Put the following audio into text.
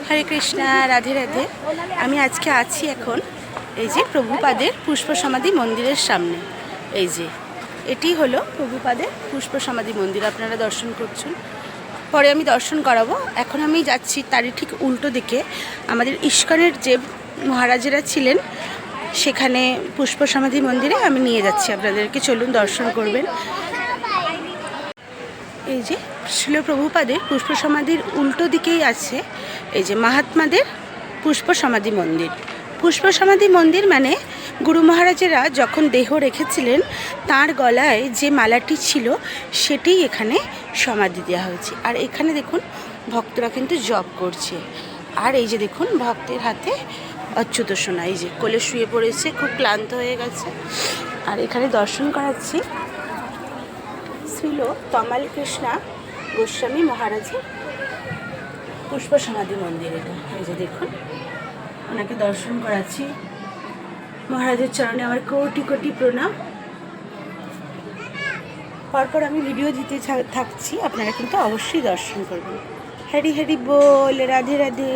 হরে কৃষ্ণা, রাধে রাধে। আমি আজকে আছি এখন এই যে প্রভুপাদের পুষ্প সমাধি মন্দিরের সামনে। এই যে এটি হলো প্রভুপাদের পুষ্প সমাধি মন্দির, আপনারা দর্শন করছেন। পরে আমি দর্শন করাবো। এখন আমি যাচ্ছি তারই ঠিক উল্টো দিকে আমাদের ইস্কনের যে মহারাজেরা ছিলেন সেখানে পুষ্প সমাধি মন্দিরে আমি নিয়ে যাচ্ছি আপনাদেরকে। চলুন দর্শন করবেন। এই যে শিল প্রভুপাদের পুষ্প সমাধির উল্টো দিকেই আছে এই যে মহাত্মাদের পুষ্প সমাধি মন্দির। পুষ্প সমাধি মন্দির মানে গুরু মহারাজেরা যখন দেহ রেখেছিলেন তার গলায় যে মালাটি ছিল সেটি এখানে সমাধি দেওয়া হয়েছে। আর এখানে দেখুন ভক্তরা কিন্তু জপ করছে। আর এই যে দেখুন ভক্তের হাতে অচ্যুত সোনা এই যে কোলে শুয়ে পড়েছে, খুব ক্লান্ত হয়ে গেছে। আর এখানে দর্শন করাচ্ছি শ্রীল তমাল কৃষ্ণা গোস্বামী মহারাজের পুষ্প সমাধি মন্দির। এটা এই যে দেখুন ওনাকে দর্শন করাচ্ছি। মহারাজের চরণে আমার কোটি কোটি প্রণাম। পরপর আমি ভিডিও দিতে থাকছি, আপনারা কিন্তু অবশ্যই দর্শন করবেন। হরি হরি বল, রাধে রাধে।